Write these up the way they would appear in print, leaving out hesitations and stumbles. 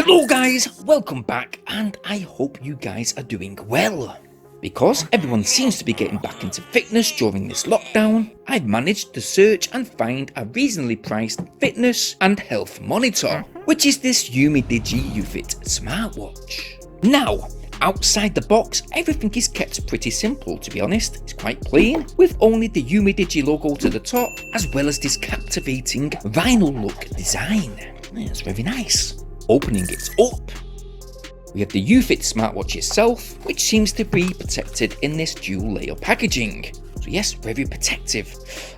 Hello guys, welcome back, and I hope you guys are doing well. Because everyone seems to be getting back into fitness during this lockdown, I've managed to search and find a reasonably priced fitness and health monitor, which is this Umidigi Ufit smartwatch. Now, outside the box, everything is kept pretty simple, to be honest. It's quite plain, with only the Umidigi logo to the top, as well as this captivating vinyl look design. It's very nice. Opening it up, we have the Ufit smartwatch itself, which seems to be protected in this dual layer packaging. So yes, very protective.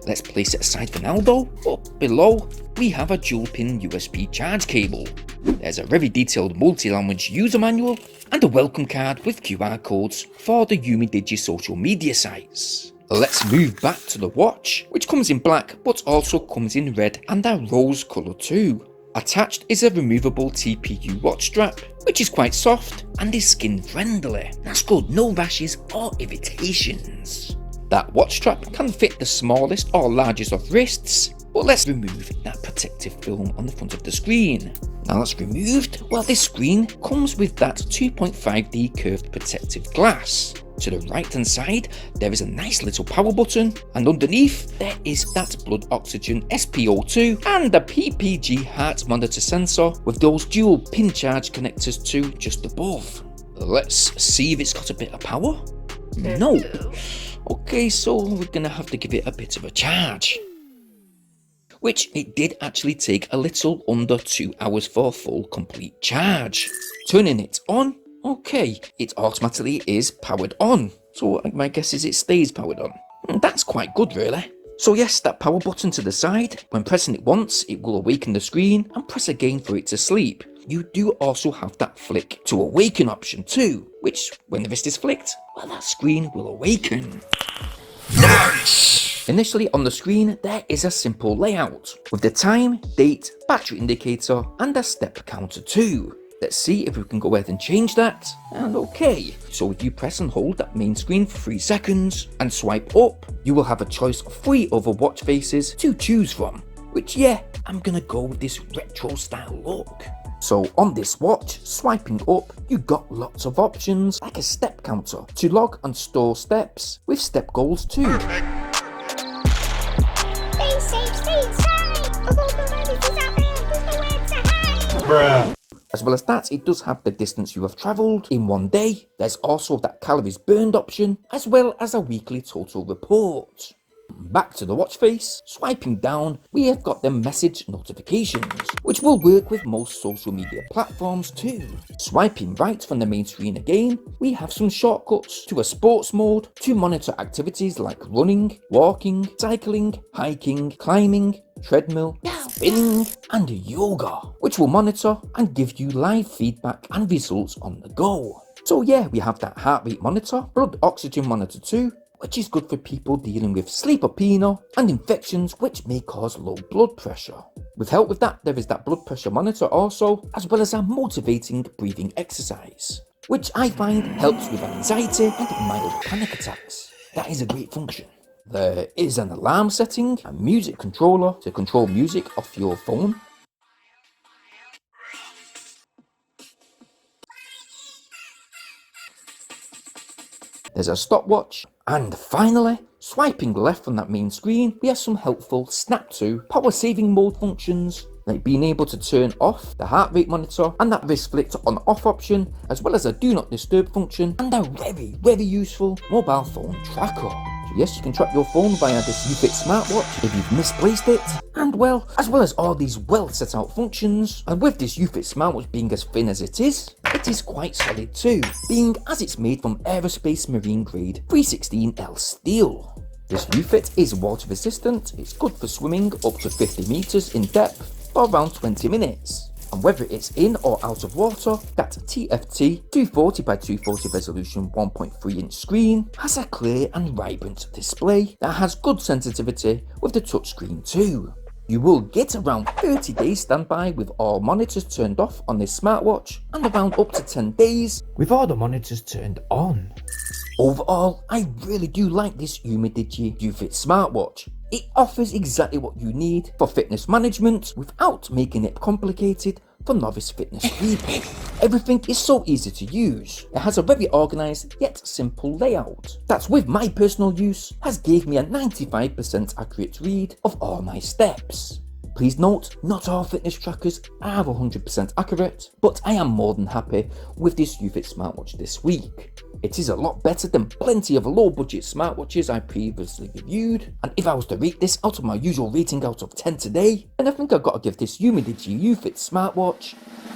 Let's place it aside for now though. Up below, we have a dual pin USB charge cable. There's a very detailed multi-language user manual and a welcome card with QR codes for the Umidigi social media sites. Let's move back to the watch, which comes in black but also comes in red and a rose colour too. Attached is a removable TPU watch strap, which is quite soft and is skin friendly. That's good, no rashes or irritations. That watch strap can fit the smallest or largest of wrists, but let's remove that protective film on the front of the screen. Now that's removed, well, this screen comes with that 2.5D curved protective glass. To the right hand side, there is a nice little power button, and underneath there is that blood oxygen SpO2 and the PPG heart monitor sensor with those dual pin charge connectors too just above. Let's see if it's got a bit of power. No. Okay, so we're gonna have to give it a bit of a charge. Which it did actually take a little under 2 hours for a full complete charge. Turning it on, okay, it automatically is powered on. So my guess is it stays powered on. That's quite good really. So yes, that power button to the side, when pressing it once, it will awaken the screen and press again for it to sleep. You do also have that flick to awaken option too, which when the wrist is flicked, well, that screen will awaken. Nice! Initially on the screen, there is a simple layout with the time, date, battery indicator and a step counter too. Let's see if we can go ahead and change that. And okay, so if you press and hold that main screen for 3 seconds and swipe up, you will have a choice of 3 other watch faces to choose from. Which yeah, I'm gonna go with this retro style look. So on this watch, swiping up, you got lots of options like a step counter to log and store steps with step goals too. As well as that, it does have the distance you have travelled in one day. There's also that calories burned option, as well as a weekly total report. Back to the watch face, swiping down, we have got the message notifications, which will work with most social media platforms too. Swiping right from the main screen again, we have some shortcuts to a sports mode to monitor activities like running, walking, cycling, hiking, climbing, treadmill, spinning and yoga, which will monitor and give you live feedback and results on the go. So yeah, we have that heart rate monitor, blood oxygen monitor too, which is good for people dealing with sleep apnea and infections which may cause low blood pressure. With help with that, there is that blood pressure monitor also, as well as a motivating breathing exercise, which I find helps with anxiety and mild panic attacks. That is a great function. There is an alarm setting, a music controller to control music off your phone. There's a stopwatch, and finally, swiping left from that main screen, we have some helpful snap to power saving mode functions, like being able to turn off the heart rate monitor and that wrist flick to on off option, as well as a do not disturb function and a very useful mobile phone tracker. So yes, you can track your phone via this Ufit smartwatch if you've misplaced it. And well, as well as all these well set out functions, and with this Ufit smartwatch being as thin as it is quite solid too, being as it's made from aerospace marine grade 316L steel. This Ufit is water resistant, it's good for swimming up to 50 meters in depth for around 20 minutes. And whether it's in or out of water, that TFT 240x240 resolution 1.3 inch screen has a clear and vibrant display that has good sensitivity with the touchscreen too. You will get around 30 days standby with all monitors turned off on this smartwatch, and around up to 10 days with all the monitors turned on. Overall, I really do like this Umidigi Ufit smartwatch. It offers exactly what you need for fitness management without making it complicated for novice fitness people. Everything is so easy to use. It has a very organised yet simple layout that, with my personal use, has gave me a 95% accurate read of all my steps. Please note, not all fitness trackers are 100% accurate, but I am more than happy with this Ufit smartwatch this week. It is a lot better than plenty of low budget smartwatches I previously reviewed, and if I was to rate this out of my usual rating out of 10 today, then I think I've got to give this Umidigi Ufit smartwatch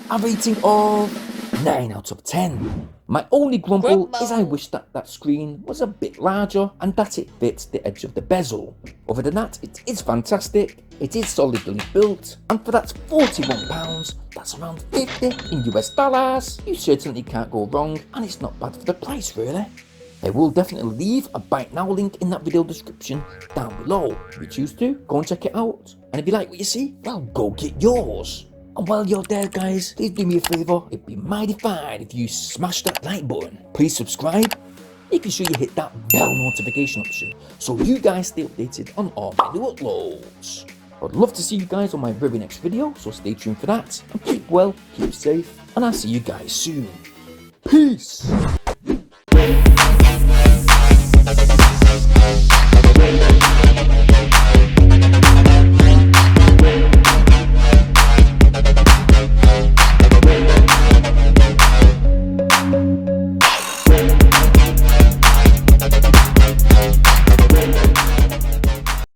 a rating of 9 out of 10. My only grumble is I wish that screen was a bit larger and that it fits the edge of the bezel. Other than that, it is fantastic, it is solidly built, and for that £41, that's around 50 in US dollars, you certainly can't go wrong, and it's not bad for the price really. I will definitely leave a buy it now link in that video description down below. If you choose to, go and check it out, and if you like what you see, well, go get yours. And while you're there guys, please do me a favour, it'd be mighty fine if you smash that like button. Please subscribe, making sure you hit that bell notification option so you guys stay updated on all my new uploads. I'd love to see you guys on my very next video, so stay tuned for that, and keep well, keep safe, and I'll see you guys soon. Peace!